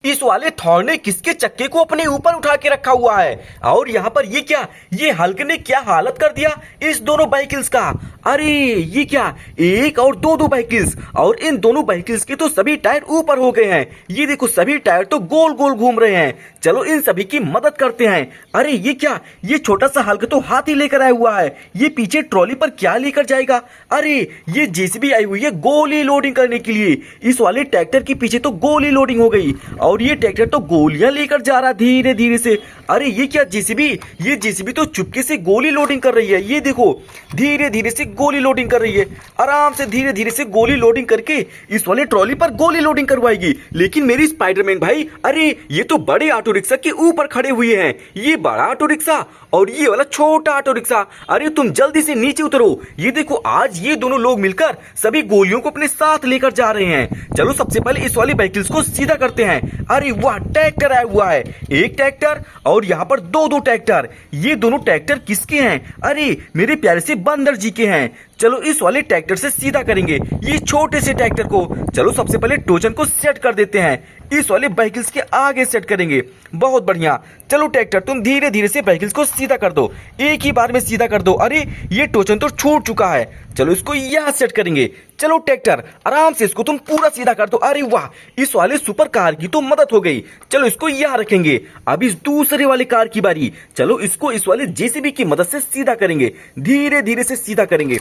इस वाले थॉर ने किसके चक्के को अपने ऊपर उठा के रखा हुआ है। और यहाँ पर ये क्या, ये हल्क ने क्या हालत कर दिया इस दोनों बाइकिल्स का। अरे ये क्या, एक और दो बाइकिल्स, और इन दोनों बाइकिल्स के तो सभी टायर ऊपर हो गए हैं। ये देखो सभी टायर तो गोल गोल घूम रहे हैं। चलो इन सभी की मदद करते हैं। अरे ये क्या, ये छोटा सा हल्क तो हाथी लेकर आया हुआ है। ये पीछे ट्रॉली पर क्या लेकर जाएगा। अरे ये जेसीबी आई हुई है गोली लोडिंग करने के लिए। इस वाले ट्रैक्टर के पीछे तो गोली लोडिंग हो गई और ये ट्रैक्टर तो गोलियां लेकर जा रहा धीरे धीरे से। अरे ये क्या जेसीबी, ये जेसीबी तो चुपके से गोली लोडिंग कर रही है। ये देखो धीरे धीरे से गोली लोडिंग कर रही है, आराम से धीरे धीरे से गोली लोडिंग करके इस वाले ट्रॉली पर गोली लोडिंग करवाएगी। लेकिन मेरी स्पाइडरमैन भाई, अरे ये तो बड़े ऑटो रिक्शा के ऊपर खड़े हुए हैं। ये बड़ा ऑटो रिक्शा और ये वाला छोटा ऑटो रिक्शा। अरे तुम जल्दी से नीचे उतरो। ये देखो आज ये दोनों लोग मिलकर सभी गोलियों को अपने साथ लेकर जा रहे हैं। चलो सबसे पहले इस वाली बाइकिल्स को सीधा करते हैं। अरे वाह, ट्रैक्टर आया हुआ है, एक ट्रैक्टर और यहाँ पर दो ट्रैक्टर। ये दोनों ट्रैक्टर किसके हैं। अरे मेरे प्यारे से बंदर जी के हैं। चलो इस वाले ट्रैक्टर से सीधा करेंगे ये छोटे से ट्रैक्टर को। चलो सबसे पहले टोचन को सेट कर देते हैं, इस वाले बाइकिल्स के आगे सेट करेंगे। बहुत बढ़िया। चलो ट्रैक्टर तुम धीरे धीरे से बाइकिल्स को सीधा कर दो, एक ही बार में सीधा कर दो। अरे ये टोचन तो छूट चुका है। चलो इसको यहाँ सेट करेंगे। चलो ट्रैक्टर आराम से इसको तुम पूरा सीधा कर दो। अरे वाह, इस वाले सुपर कार की तो मदद हो गई। चलो इसको यहाँ रखेंगे। अब इस दूसरे वाले कार की बारी। चलो इसको इस वाले जेसीबी की मदद से सीधा करेंगे, धीरे धीरे से सीधा करेंगे।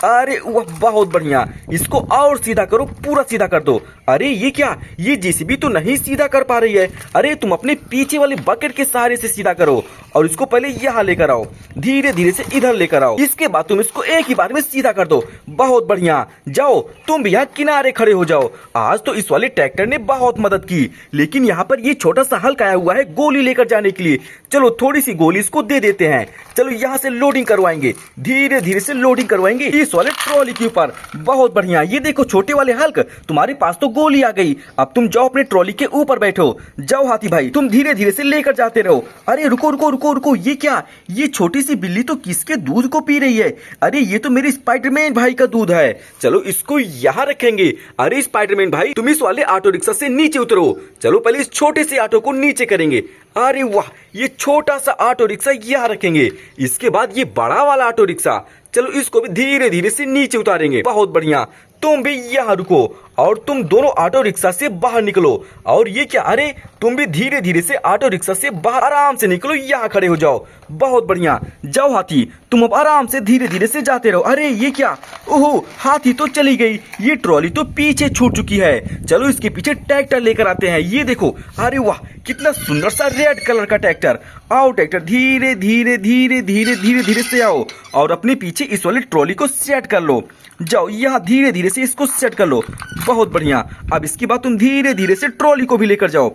अरे वाह, बहुत बढ़िया। इसको और सीधा करो, पूरा सीधा कर दो। अरे ये क्या, ये जेसीबी तो नहीं सीधा कर पा रही है। अरे तुम अपने पीछे वाले बकेट के सहारे से सीधा करो और इसको पहले यहाँ लेकर आओ, धीरे धीरे से इधर लेकर आओ। इसके बाद तुम इसको एक ही बार में सीधा कर दो। बहुत बढ़िया। जाओ तुम भी यहाँ किनारे खड़े हो जाओ। आज तो इस वाले ट्रैक्टर ने बहुत मदद की, लेकिन यहाँ पर ये छोटा सा हल्क आया हुआ है गोली लेकर जाने के लिए। चलो थोड़ी सी गोली इसको दे देते हैं। चलो यहाँ से लोडिंग करवाएंगे, धीरे धीरे से लोडिंग करवाएंगे इस वाले ट्रॉली के ऊपर। बहुत बढ़िया। ये देखो छोटे वाले हल्क, तुम्हारे पास तो गोली आ गई। अब तुम जाओ अपने ट्रॉली के ऊपर बैठो। जाओ हाथी भाई, तुम धीरे धीरे से लेकर जाते रहो। अरे रुको रुको रुको रुको, ये क्या, ये छोटी सी बिल्ली तो किसके दूध को पी रही है। अरे ये तो मेरे स्पाइडरमैन भाई का दूध है। चलो इसको यहाँ रखेंगे। अरे स्पाइडरमैन भाई, तुम इस वाले ऑटो रिक्शा से नीचे उतरो। चलो पहले इस छोटे से ऑटो को नीचे करेंगे। अरे वाह, ये छोटा सा ऑटो रिक्शा यहाँ रखेंगे। इसके बाद ये बड़ा वाला ऑटो रिक्शा, चलो इसको भी धीरे धीरे से नीचे उतारेंगे। बहुत बढ़िया। तुम भी यहाँ रुको और तुम दोनों ऑटो रिक्शा से बाहर निकलो। और ये क्या, अरे तुम भी धीरे धीरे से ऑटो रिक्शा से बाहर आराम से निकलो, यहाँ खड़े हो जाओ। बहुत बढ़िया। जाओ हाथी, तुम अब आराम से धीरे धीरे से जाते रहो। अरे ये क्या, ओहो हाथी तो चली गई, ये ट्रॉली तो पीछे छूट चुकी है। चलो इसके पीछे ट्रैक्टर लेकर आते हैं। ये देखो, अरे वाह कितना सुंदर सा रेड कलर का ट्रैक्टर। आओ ट्रैक्टर धीरे धीरे धीरे धीरे धीरे धीरे से आओ और अपने पीछे इस वाले ट्रॉली को सेट कर लो। जाओ यहाँ धीरे धीरे से इसको सेट कर लो। बहुत बढ़िया। अब इसके बाद तुम धीरे धीरे से ट्रॉली को भी लेकर जाओ।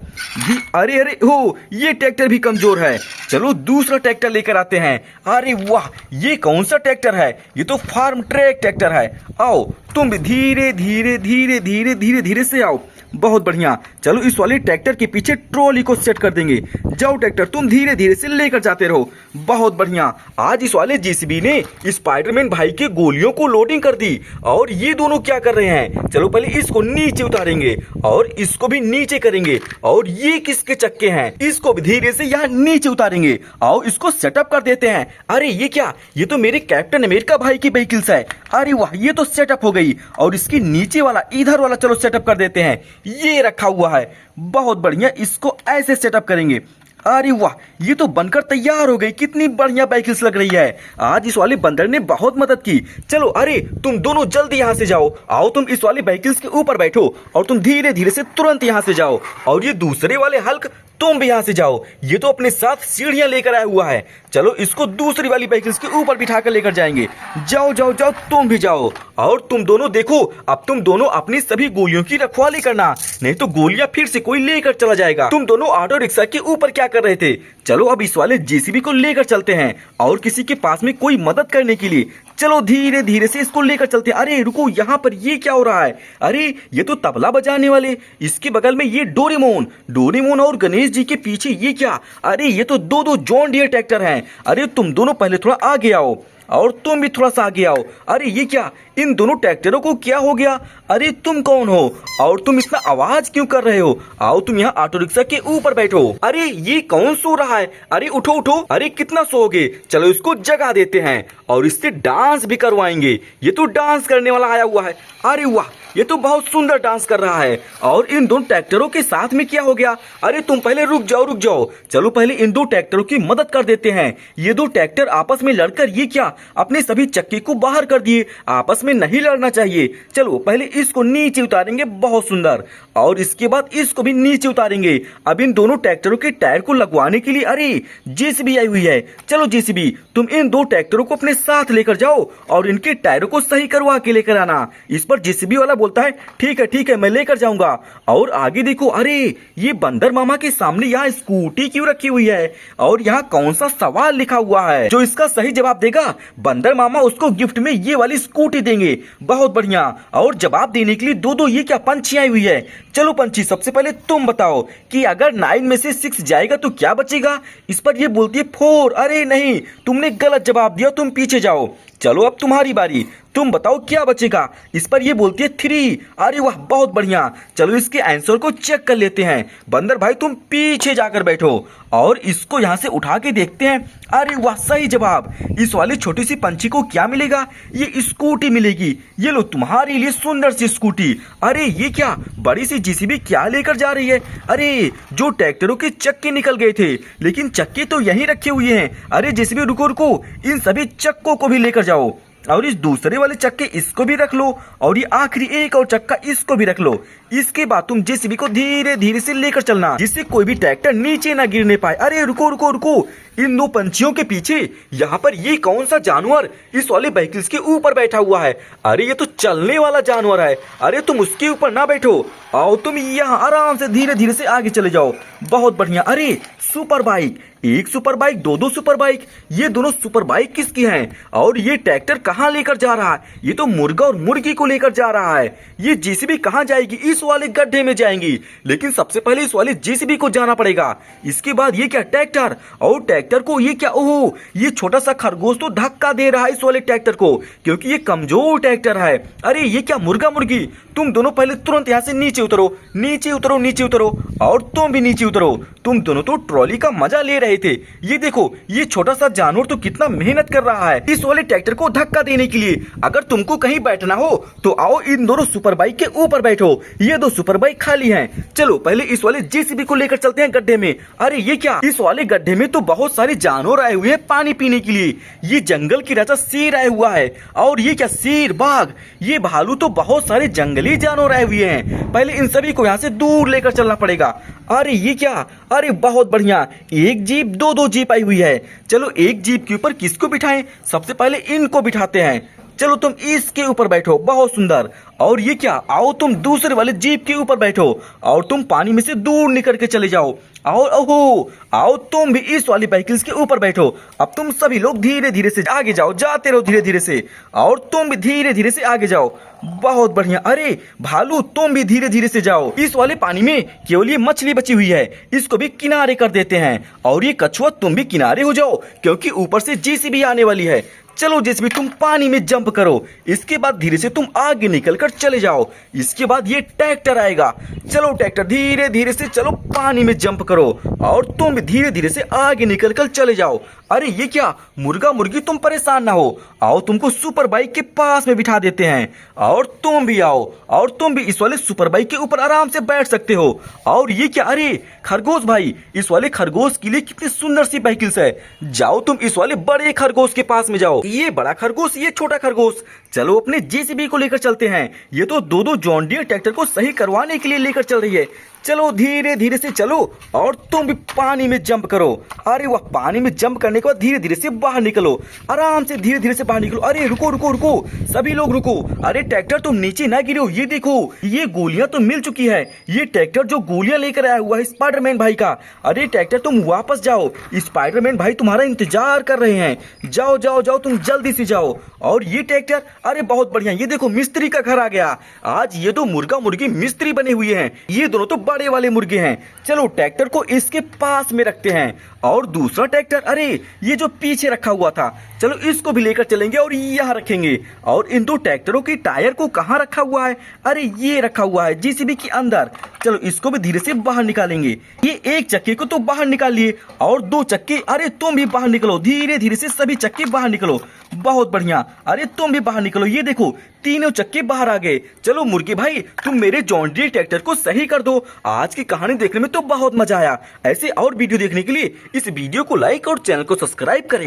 अरे अरे हो, ये ट्रैक्टर भी कमजोर है। चलो दूसरा ट्रैक्टर लेकर आते हैं। अरे वाह, ये कौन सा ट्रैक्टर है, ये तो फार्म ट्रैक ट्रैक्टर है। आओ तुम भी धीरे धीरे धीरे धीरे धीरे धीरे से आओ। बहुत बढ़िया। चलो इस वाले ट्रैक्टर के पीछे ट्रॉली को सेट कर देंगे। जाओ ट्रैक्टर तुम धीरे धीरे से लेकर जाते रहो। बहुत बढ़िया। आज इस वाले जेसीबी ने स्पाइडरमैन भाई के गोलियों को लोडिंग कर दी। और ये दोनों क्या कर रहे हैं, चलो पहले इसको नीचे उतारेंगे और इसको भी नीचे करेंगे। और ये किसके चक्के हैं, इसको भी धीरे से यहाँ नीचे उतारेंगे और इसको सेटअप कर देते हैं। अरे ये क्या, ये तो मेरे कैप्टन अमेरिका भाई की व्हीकल्स है। अरे वाह, ये तो सेटअप हो गई। और इसकी नीचे वाला, इधर वाला चलो सेटअप कर देते हैं। ये रखा हुआ है। बहुत बढ़िया। इसको ऐसे सेटअप करेंगे। अरे वाह, ये तो बनकर तैयार हो गई। कितनी बढ़िया बाइकिल्स लग रही है। आज इस वाले बंदर ने बहुत मदद की। चलो अरे तुम दोनों जल्दी यहाँ से जाओ। आओ तुम इस वाले बाइकिल्स के ऊपर बैठो और तुम धीरे धीरे से तुरंत यहाँ से जाओ। और ये दूसरे वाले हल्क, तुम भी यहाँ से जाओ। ये तो अपने साथ सीढ़ियां लेकर आया हुआ है। चलो इसको दूसरी वाली बाइकिल्स के ऊपर बिठा कर लेकर जाएंगे। जाओ जाओ जाओ, तुम भी जाओ। और तुम दोनों देखो, अब तुम दोनों अपनी सभी गोलियों की रखवाली करना, नहीं तो गोलियां फिर से कोई लेकर चला जाएगा। तुम दोनों ऑटो रिक्शा के ऊपर क्या कर रहे थे। चलो अब इस वाले जेसीबी को लेकर चलते हैं और किसी के पास में कोई मदद करने के लिए। चलो धीरे धीरे से इसको लेकर चलते हैं। अरे रुको, यहाँ पर ये क्या हो रहा है। अरे ये तो तबला बजाने वाले, इसके बगल में ये डोरेमोन और गणेश जी के पीछे ये क्या, अरे ये तो दो जॉन डियर ट्रैक्टर हैं। अरे तुम दोनों पहले थोड़ा आगे आओ। और तुम भी थोड़ा सा आगे आओ। अरे ये क्या, इन दोनों ट्रैक्टरों को क्या हो गया? अरे तुम कौन हो और तुम इतना आवाज क्यों कर रहे हो? आओ तुम यहाँ ऑटो रिक्शा के ऊपर बैठो। अरे ये कौन सो रहा है? अरे उठो उठो। अरे कितना सोओगे? चलो इसको जगा देते हैं और इससे डांस भी करवाएंगे। ये तो डांस करने वाला आया हुआ है। अरे वाह, ये तो बहुत सुंदर डांस कर रहा है। और इन दोनों ट्रैक्टरों के साथ में क्या हो गया? अरे तुम पहले रुक जाओ रुक जाओ। चलो पहले इन दो ट्रैक्टरों की मदद कर देते हैं। ये दो ट्रैक्टर आपस में लड़कर ये क्या, अपने सभी चक्के को बाहर कर दिए। आपस में नहीं लड़ना चाहिए। चलो पहले इसको नीचे उतारेंगे, बहुत सुंदर, और इसके बाद इसको भी नीचे उतारेंगे। अब इन दोनों ट्रैक्टरों के टायर को लगवाने के लिए अरे जेसीबी आई हुई है। चलो जेसीबी, तुम इन दो ट्रैक्टरों को अपने साथ लेकर जाओ और इनके टायरों को सही करवा के लेकर आना। इस पर जेसीबी वाला बोलता है ठीक है मैं लेकर जाऊंगा। और आगे देखो, अरे ये बंदर मामा के सामने यहाँ स्कूटी क्यों रखी हुई है और यहाँ कौन सा सवाल लिखा हुआ है? जो इसका सही जवाब देगा बंदर मामा उसको गिफ्ट में ये वाली स्कूटी देंगे। बहुत बढ़िया। और जवाब देने के लिए दो दो ये क्या पंछी आई हुई है। चलो पंछी, सबसे पहले तुम बताओ कि अगर 9 में से 6 जाएगा तो क्या बचेगा? इस पर ये बोलती है 4। अरे नहीं, तुमने गलत जवाब दिया, तुम पीछे जाओ। चलो अब तुम्हारी बारी, तुम बताओ क्या बचेगा? इस पर ये बोलती है 3। अरे वाह, बहुत बढ़िया। चलो इसके आंसर को चेक कर लेते हैं। बंदर भाई तुम पीछे जाकर बैठो और इसको यहाँ से उठा के देखते हैं। अरे वाह, सही जवाब। इस वाली छोटी सी पंछी को क्या मिलेगा? ये स्कूटी मिलेगी। ये लो तुम्हारे लिए सुंदर सी स्कूटी। अरे ये क्या, बड़ी सी जेसीबी क्या लेकर जा रही है? अरे जो ट्रैक्टरों के चक्के निकल गए थे, लेकिन चक्के तो यहीं रखे हुए हैं। अरे जेसीबी रुको रुको, इन सभी चक्कों को भी लेकर जाओ और इस दूसरे वाले चक्के इसको भी रख लो और ये आखिरी एक और चक्का इसको भी रख लो। इसके बाद तुम जेसीबी को धीरे धीरे से लेकर चलना, जिससे कोई भी ट्रैक्टर नीचे ना गिरने पाए। अरे रुको रुको रुको, इन दो पंछियों के पीछे यहाँ पर ये कौन सा जानवर इस वाले व्हीकल्स के ऊपर बैठा हुआ है? अरे ये तो चलने वाला जानवर है। अरे तुम उसके ऊपर ना बैठो, आओ तुम यहाँ आराम से धीरे धीरे से आगे चले जाओ। बहुत बढ़िया। अरे सुपर बाइक, एक सुपर बाइक, दो सुपर बाइक, ये दोनों सुपर बाइक किसकी हैं? और ये ट्रैक्टर कहाँ लेकर जा रहा है? ये तो मुर्गा और मुर्गी को लेकर जा रहा है। ये जेसीबी कहाँ जाएगी? इस वाले गड्ढे में जाएंगी, लेकिन सबसे पहले इस वाले जेसीबी को जाना पड़ेगा। इसके बाद ये क्या, ट्रैक्टर, और ट्रैक्टर को ये क्या, ओह ये छोटा सा खरगोश तो धक्का दे रहा है इस वाले ट्रैक्टर को, क्योंकि ये कमजोर ट्रैक्टर है। अरे ये क्या, मुर्गा मुर्गी, तुम दोनों पहले तुरंत यहाँ से नीचे उतरो, नीचे उतरो, नीचे उतरो, और तुम भी नीचे उतरो। तुम दोनों तो ट्रॉली का मजा ले रहे थे। ये देखो, ये छोटा सा जानवर तो कितना मेहनत कर रहा है इस वाले ट्रैक्टर को धक्का देने के लिए। अगर तुमको कहीं बैठना हो तो आओ इन दोनों सुपर बाइक के ऊपर बैठो। ये दो सुपर बाइक खाली हैं। चलो पहले इस वाले जेसीबी को लेकर चलते हैं गड्ढे में। अरे ये क्या, इस वाले गड्ढे में तो बहुत सारे जानवर आए हुए हैं पानी पीने के लिए। ये जंगल की राजा शेर आया हुआ है, और ये क्या, शेर, बाघ, ये भालू, तो बहुत सारे जंगली जानवर आए हुए हैं। पहले इन सभी को यहाँ से दूर लेकर चलना पड़ेगा। अरे ये क्या, अरे बहुत बढ़िया, एक जीप, दो जीप आई हुई है। चलो एक जीप के ऊपर किसको बिठाएं? सबसे पहले इनको बिठाते हैं। चलो तुम इसके ऊपर बैठो, बहुत सुंदर। और ये क्या, आओ तुम दूसरे वाले जीप के ऊपर बैठो और तुम पानी में से दूर निकल के चले जाओ। और ओहो, आओ तुम भी इस वाली व्हीकल्स के ऊपर बैठो। अब तुम सभी लोग धीरे धीरे से आगे जाओ, जाते रहो धीरे धीरे से, और तुम भी धीरे धीरे से आगे जाओ। बहुत बढ़िया। अरे भालू, तुम भी धीरे धीरे से जाओ। इस वाले पानी में केवल ये मछली बची हुई है, इसको भी किनारे कर देते हैं। और ये कछुआ, तुम भी किनारे हो जाओ, क्योंकि ऊपर से जेसीबी आने वाली है। चलो जेसीबी, तुम पानी में जंप करो। इसके बाद धीरे से तुम आगे निकलकर चले जाओ। इसके बाद ये ट्रैक्टर आएगा। चलो ट्रैक्टर, धीरे धीरे से चलो, पानी में जंप करो, और तुम भी धीरे धीरे से आगे निकलकर चले जाओ। अरे ये क्या, मुर्गा मुर्गी, तुम परेशान ना हो, आओ तुमको सुपर बाइक के पास में बिठा देते हैं, और तुम भी आओ, और तुम भी इस वाले सुपर बाइक के ऊपर आराम से बैठ सकते हो। और ये क्या, अरे खरगोश भाई, इस वाले खरगोश के लिए कितनी सुंदर सी व्हीकल्स है। जाओ तुम इस वाले बड़े खरगोश के पास में जाओ। ये बड़ा खरगोश, ये छोटा खरगोश। चलो अपने जेसीबी को लेकर चलते हैं। ये तो दो जॉन डियर ट्रैक्टर को सही करवाने के लिए लेकर चल रही है। चलो धीरे धीरे से चलो, और तुम भी पानी में जंप करो। अरे वाह, पानी में जंप करने के बाद धीरे धीरे से बाहर निकलो, आराम से धीरे धीरे से बाहर निकलो। अरे रुको रुको रुको, सभी लोग रुको। अरे ट्रैक्टर, तुम नीचे ना गिरो। ये देखो, ये गोलियां तो मिल चुकी है। ये ट्रैक्टर जो गोलियां लेकर आया हुआ है स्पाइडरमैन भाई का। अरे ट्रैक्टर, तुम वापस जाओ, स्पाइडरमैन भाई तुम्हारा इंतजार कर रहे हैं। जाओ जाओ जाओ, तुम जल्दी से जाओ। और ये ट्रैक्टर, अरे बहुत बढ़िया, ये देखो मिस्त्री का घर आ गया। आज ये दो मुर्गा मुर्गी मिस्त्री बने हुए हैं। ये दोनों तो बड़े वाले मुर्गे हैं। चलो ट्रैक्टर को इसके पास में रखते हैं और दूसरा ट्रैक्टर, अरे ये जो पीछे रखा हुआ था, चलो इसको भी लेकर चलेंगे और यहाँ रखेंगे। और इन दो ट्रैक्टरों के टायर को कहाँ रखा हुआ है? अरे ये रखा हुआ है जेसीबी के अंदर। चलो इसको भी धीरे से बाहर निकालेंगे। ये एक चक्के को तो बाहर निकाल लिए और दो चक्के, अरे तुम भी बाहर निकलो, धीरे धीरे से सभी चक्के बाहर निकलो। बहुत बढ़िया, अरे तुम भी बाहर निकलो। ये देखो तीनों चक्के बाहर आ गए। चलो मुर्गे भाई तुम मेरे जॉन डीरे ट्रैक्टर को सही कर दो। आज की कहानी देखने में तो बहुत मजा आया। ऐसे और वीडियो देखने के लिए इस वीडियो को लाइक और चैनल को सब्सक्राइब करें।